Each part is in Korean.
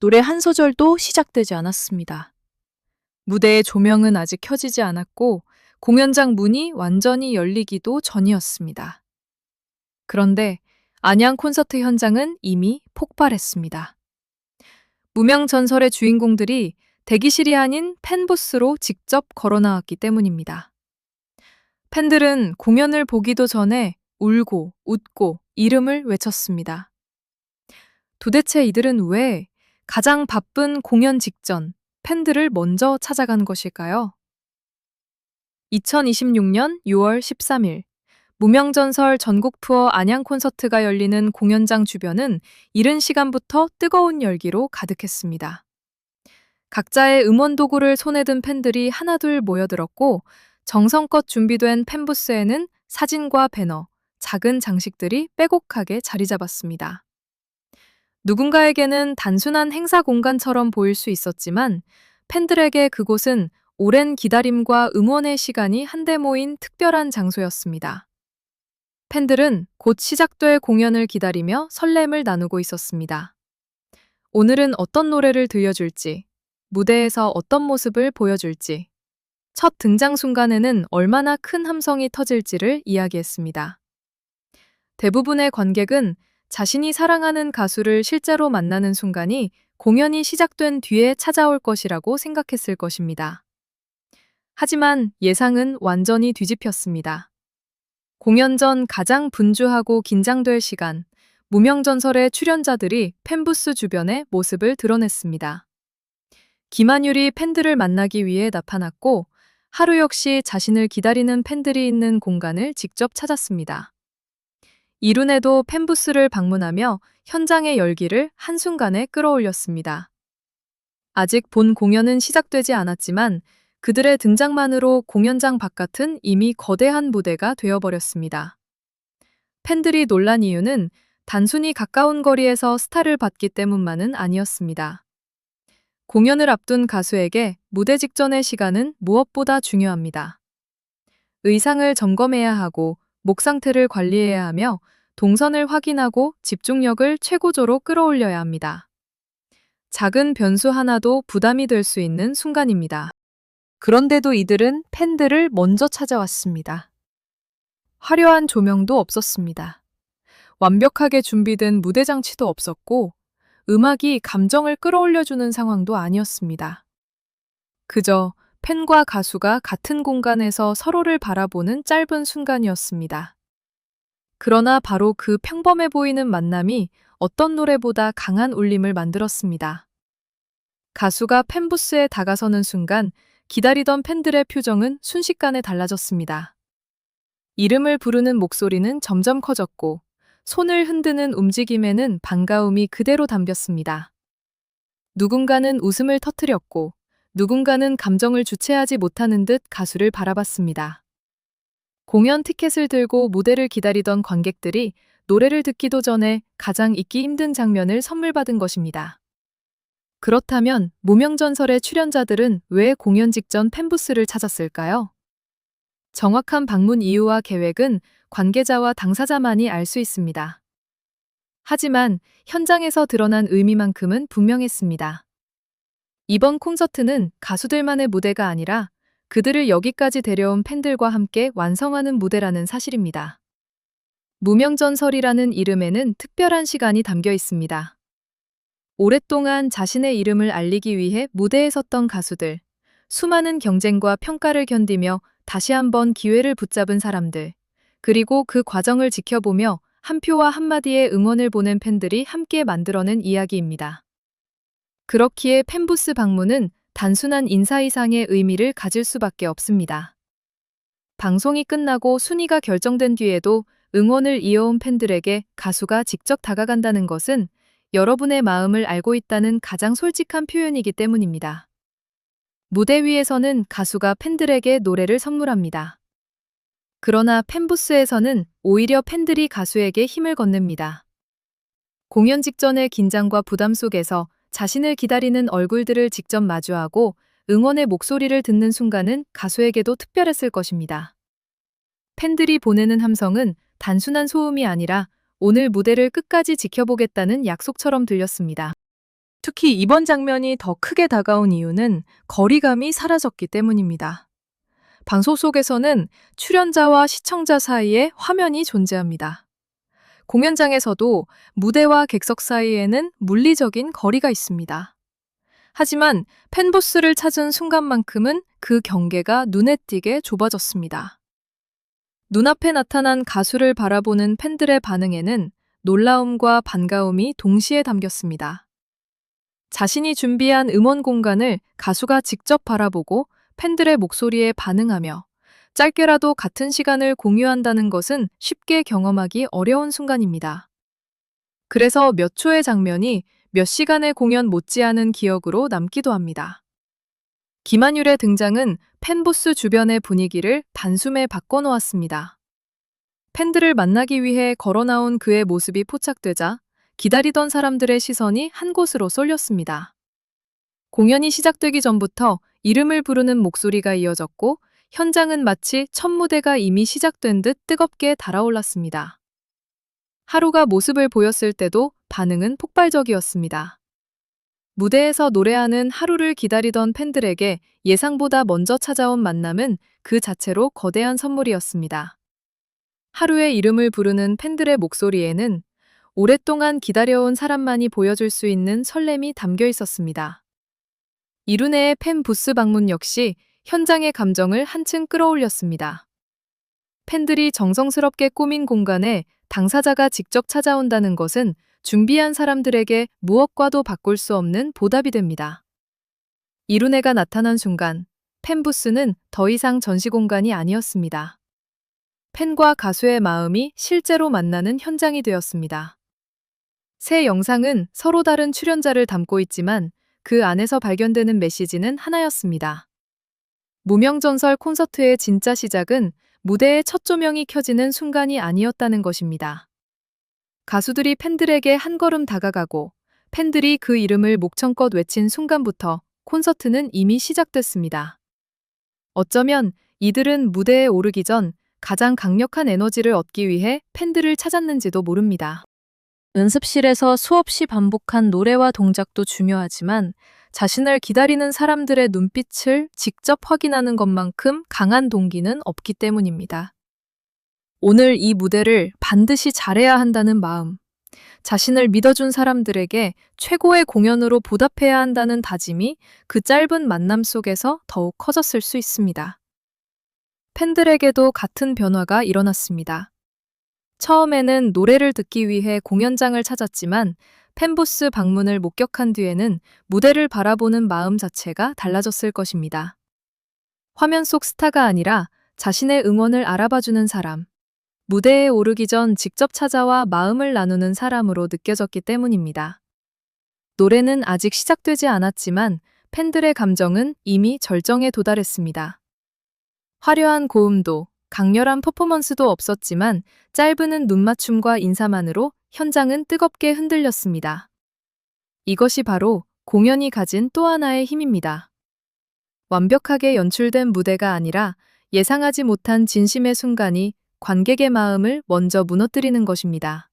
노래 한 소절도 시작되지 않았습니다. 무대의 조명은 아직 켜지지 않았고 공연장 문이 완전히 열리기도 전이었습니다. 그런데 안양 콘서트 현장은 이미 폭발했습니다. 무명전설의 주인공들이 대기실이 아닌 팬부스로 직접 걸어 나왔기 때문입니다. 팬들은 공연을 보기도 전에 울고 웃고 이름을 외쳤습니다. 도대체 이들은 왜 가장 바쁜 공연 직전 팬들을 먼저 찾아간 것일까요? 2026년 6월 13일 무명전설 전국 투어 안양 콘서트가 열리는 공연장 주변은 이른 시간부터 뜨거운 열기로 가득했습니다. 각자의 음원 도구를 손에 든 팬들이 하나둘 모여들었고 정성껏 준비된 팬부스에는 사진과 배너, 작은 장식들이 빼곡하게 자리 잡았습니다. 누군가에게는 단순한 행사 공간처럼 보일 수 있었지만 팬들에게 그곳은 오랜 기다림과 응원의 시간이 한데 모인 특별한 장소였습니다. 팬들은 곧 시작될 공연을 기다리며 설렘을 나누고 있었습니다. 오늘은 어떤 노래를 들려줄지, 무대에서 어떤 모습을 보여줄지, 첫 등장 순간에는 얼마나 큰 함성이 터질지를 이야기했습니다. 대부분의 관객은 자신이 사랑하는 가수를 실제로 만나는 순간이 공연이 시작된 뒤에 찾아올 것이라고 생각했을 것입니다. 하지만 예상은 완전히 뒤집혔습니다. 공연 전 가장 분주하고 긴장될 시간, 무명전설의 출연자들이 팬부스 주변에 모습을 드러냈습니다. 김한율이 팬들을 만나기 위해 나타났고, 하루 역시 자신을 기다리는 팬들이 있는 공간을 직접 찾았습니다. 이룬에도 팬부스를 방문하며 현장의 열기를 한순간에 끌어올렸습니다. 아직 본 공연은 시작되지 않았지만 그들의 등장만으로 공연장 바깥은 이미 거대한 무대가 되어버렸습니다. 팬들이 놀란 이유는 단순히 가까운 거리에서 스타를 봤기 때문만은 아니었습니다. 공연을 앞둔 가수에게 무대 직전의 시간은 무엇보다 중요합니다. 의상을 점검해야 하고 목 상태를 관리해야 하며 동선을 확인하고 집중력을 최고조로 끌어올려야 합니다. 작은 변수 하나도 부담이 될 수 있는 순간입니다. 그런데도 이들은 팬들을 먼저 찾아왔습니다. 화려한 조명도 없었습니다. 완벽하게 준비된 무대 장치도 없었고 음악이 감정을 끌어올려주는 상황도 아니었습니다. 그저 팬과 가수가 같은 공간에서 서로를 바라보는 짧은 순간이었습니다. 그러나 바로 그 평범해 보이는 만남이 어떤 노래보다 강한 울림을 만들었습니다. 가수가 팬부스에 다가서는 순간 기다리던 팬들의 표정은 순식간에 달라졌습니다. 이름을 부르는 목소리는 점점 커졌고 손을 흔드는 움직임에는 반가움이 그대로 담겼습니다. 누군가는 웃음을 터뜨렸고 누군가는 감정을 주체하지 못하는 듯 가수를 바라봤습니다. 공연 티켓을 들고 무대를 기다리던 관객들이 노래를 듣기도 전에 가장 잊기 힘든 장면을 선물 받은 것입니다. 그렇다면 무명전설의 출연자들은 왜 공연 직전 팬부스를 찾았을까요? 정확한 방문 이유와 계획은 관계자와 당사자만이 알 수 있습니다. 하지만 현장에서 드러난 의미만큼은 분명했습니다. 이번 콘서트는 가수들만의 무대가 아니라 그들을 여기까지 데려온 팬들과 함께 완성하는 무대라는 사실입니다. 무명전설이라는 이름에는 특별한 시간이 담겨 있습니다. 오랫동안 자신의 이름을 알리기 위해 무대에 섰던 가수들, 수많은 경쟁과 평가를 견디며 다시 한번 기회를 붙잡은 사람들, 그리고 그 과정을 지켜보며 한 표와 한마디의 응원을 보낸 팬들이 함께 만들어낸 이야기입니다. 그렇기에 팬부스 방문은 단순한 인사 이상의 의미를 가질 수밖에 없습니다. 방송이 끝나고 순위가 결정된 뒤에도 응원을 이어온 팬들에게 가수가 직접 다가간다는 것은 여러분의 마음을 알고 있다는 가장 솔직한 표현이기 때문입니다. 무대 위에서는 가수가 팬들에게 노래를 선물합니다. 그러나 팬부스에서는 오히려 팬들이 가수에게 힘을 건넵니다. 공연 직전의 긴장과 부담 속에서 자신을 기다리는 얼굴들을 직접 마주하고 응원의 목소리를 듣는 순간은 가수에게도 특별했을 것입니다. 팬들이 보내는 함성은 단순한 소음이 아니라 오늘 무대를 끝까지 지켜보겠다는 약속처럼 들렸습니다. 특히 이번 장면이 더 크게 다가온 이유는 거리감이 사라졌기 때문입니다. 방송 속에서는 출연자와 시청자 사이에 화면이 존재합니다. 공연장에서도 무대와 객석 사이에는 물리적인 거리가 있습니다. 하지만 팬부스를 찾은 순간만큼은 그 경계가 눈에 띄게 좁아졌습니다. 눈앞에 나타난 가수를 바라보는 팬들의 반응에는 놀라움과 반가움이 동시에 담겼습니다. 자신이 준비한 음원 공간을 가수가 직접 바라보고 팬들의 목소리에 반응하며 짧게라도 같은 시간을 공유한다는 것은 쉽게 경험하기 어려운 순간입니다. 그래서 몇 초의 장면이 몇 시간의 공연 못지않은 기억으로 남기도 합니다. 김한율의 등장은 팬부스 주변의 분위기를 단숨에 바꿔놓았습니다. 팬들을 만나기 위해 걸어 나온 그의 모습이 포착되자 기다리던 사람들의 시선이 한 곳으로 쏠렸습니다. 공연이 시작되기 전부터 이름을 부르는 목소리가 이어졌고 현장은 마치 첫 무대가 이미 시작된 듯 뜨겁게 달아올랐습니다. 하루가 모습을 보였을 때도 반응은 폭발적이었습니다. 무대에서 노래하는 하루를 기다리던 팬들에게 예상보다 먼저 찾아온 만남은 그 자체로 거대한 선물이었습니다. 하루의 이름을 부르는 팬들의 목소리에는 오랫동안 기다려온 사람만이 보여줄 수 있는 설렘이 담겨 있었습니다. 이룬해의 팬 부스 방문 역시 현장의 감정을 한층 끌어올렸습니다. 팬들이 정성스럽게 꾸민 공간에 당사자가 직접 찾아온다는 것은 준비한 사람들에게 무엇과도 바꿀 수 없는 보답이 됩니다. 이룬해가 나타난 순간 팬부스는 더 이상 전시 공간이 아니었습니다. 팬과 가수의 마음이 실제로 만나는 현장이 되었습니다. 새 영상은 서로 다른 출연자를 담고 있지만 그 안에서 발견되는 메시지는 하나였습니다. 무명전설 콘서트의 진짜 시작은 무대의 첫 조명이 켜지는 순간이 아니었다는 것입니다. 가수들이 팬들에게 한 걸음 다가가고 팬들이 그 이름을 목청껏 외친 순간부터 콘서트는 이미 시작됐습니다. 어쩌면 이들은 무대에 오르기 전 가장 강력한 에너지를 얻기 위해 팬들을 찾았는지도 모릅니다. 연습실에서 수없이 반복한 노래와 동작도 중요하지만 자신을 기다리는 사람들의 눈빛을 직접 확인하는 것만큼 강한 동기는 없기 때문입니다. 오늘 이 무대를 반드시 잘해야 한다는 마음, 자신을 믿어준 사람들에게 최고의 공연으로 보답해야 한다는 다짐이 그 짧은 만남 속에서 더욱 커졌을 수 있습니다. 팬들에게도 같은 변화가 일어났습니다. 처음에는 노래를 듣기 위해 공연장을 찾았지만 팬부스 방문을 목격한 뒤에는 무대를 바라보는 마음 자체가 달라졌을 것입니다. 화면 속 스타가 아니라 자신의 응원을 알아봐주는 사람, 무대에 오르기 전 직접 찾아와 마음을 나누는 사람으로 느껴졌기 때문입니다. 노래는 아직 시작되지 않았지만 팬들의 감정은 이미 절정에 도달했습니다. 화려한 고음도, 강렬한 퍼포먼스도 없었지만 짧은 눈맞춤과 인사만으로 현장은 뜨겁게 흔들렸습니다. 이것이 바로 공연이 가진 또 하나의 힘입니다. 완벽하게 연출된 무대가 아니라 예상하지 못한 진심의 순간이 관객의 마음을 먼저 무너뜨리는 것입니다.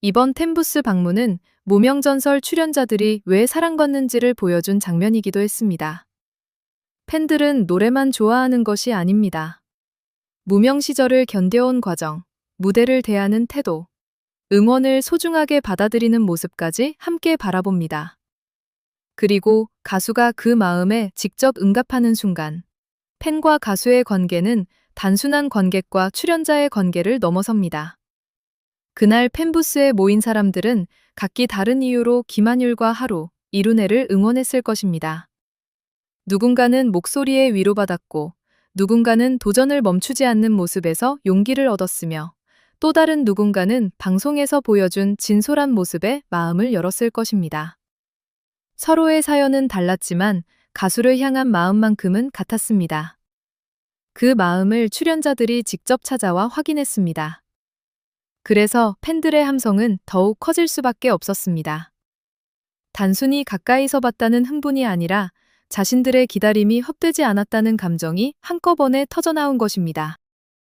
이번 템부스 방문은 무명전설 출연자들이 왜 사랑받는지를 보여준 장면이기도 했습니다. 팬들은 노래만 좋아하는 것이 아닙니다. 무명 시절을 견뎌온 과정, 무대를 대하는 태도, 응원을 소중하게 받아들이는 모습까지 함께 바라봅니다. 그리고 가수가 그 마음에 직접 응답하는 순간, 팬과 가수의 관계는 단순한 관객과 출연자의 관계를 넘어섭니다. 그날 팬부스에 모인 사람들은 각기 다른 이유로 김한율과 하루, 이룬해를 응원했을 것입니다. 누군가는 목소리에 위로받았고, 누군가는 도전을 멈추지 않는 모습에서 용기를 얻었으며, 또 다른 누군가는 방송에서 보여준 진솔한 모습에 마음을 열었을 것입니다. 서로의 사연은 달랐지만 가수를 향한 마음만큼은 같았습니다. 그 마음을 출연자들이 직접 찾아와 확인했습니다. 그래서 팬들의 함성은 더욱 커질 수밖에 없었습니다. 단순히 가까이서 봤다는 흥분이 아니라 자신들의 기다림이 헛되지 않았다는 감정이 한꺼번에 터져나온 것입니다.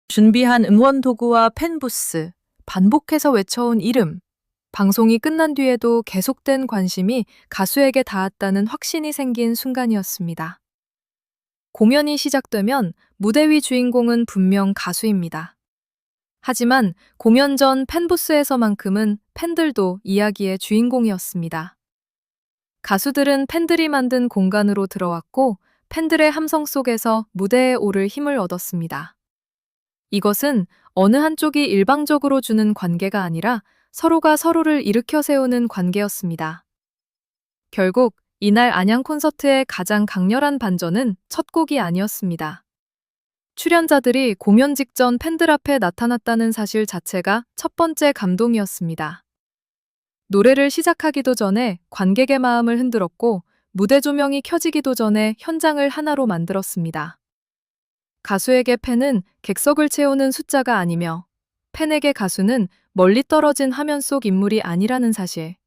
준비한 응원 도구와 팬부스, 반복해서 외쳐온 이름, 방송이 끝난 뒤에도 계속된 관심이 가수에게 닿았다는 확신이 생긴 순간이었습니다. 공연이 시작되면 무대 위 주인공은 분명 가수입니다. 하지만 공연 전 팬부스에서만큼은 팬들도 이야기의 주인공이었습니다. 가수들은 팬들이 만든 공간으로 들어왔고 팬들의 함성 속에서 무대에 오를 힘을 얻었습니다. 이것은 어느 한쪽이 일방적으로 주는 관계가 아니라 서로가 서로를 일으켜 세우는 관계였습니다. 결국 이날 안양 콘서트의 가장 강렬한 반전은 첫 곡이 아니었습니다. 출연자들이 공연 직전 팬들 앞에 나타났다는 사실 자체가 첫 번째 감동이었습니다. 노래를 시작하기도 전에 관객의 마음을 흔들었고 무대 조명이 켜지기도 전에 현장을 하나로 만들었습니다. 가수에게 팬은 객석을 채우는 숫자가 아니며 팬에게 가수는 멀리 떨어진 화면 속 인물이 아니라는 사실.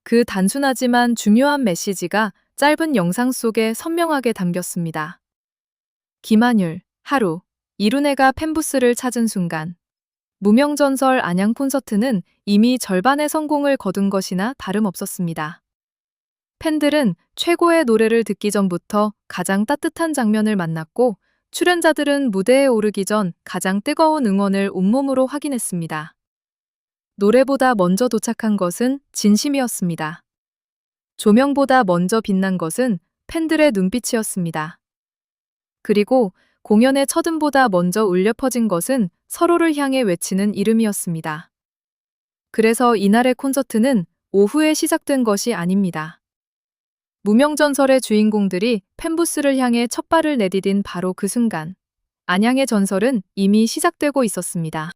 그 단순하지만 중요한 메시지가 짧은 영상 속에 선명하게 담겼습니다. 김한율, 하루, 이룬애가 팬부스를 찾은 순간. 무명전설 안양 콘서트는 이미 절반의 성공을 거둔 것이나 다름없었습니다. 팬들은 최고의 노래를 듣기 전부터 가장 따뜻한 장면을 만났고 출연자들은 무대에 오르기 전 가장 뜨거운 응원을 온몸으로 확인했습니다. 노래보다 먼저 도착한 것은 진심이었습니다. 조명보다 먼저 빛난 것은 팬들의 눈빛이었습니다. 그리고 공연의 첫음보다 먼저 울려 퍼진 것은 서로를 향해 외치는 이름이었습니다. 그래서 이날의 콘서트는 오후에 시작된 것이 아닙니다. 무명전설의 주인공들이 팬부스를 향해 첫 발을 내디딘 바로 그 순간, 안양의 전설은 이미 시작되고 있었습니다.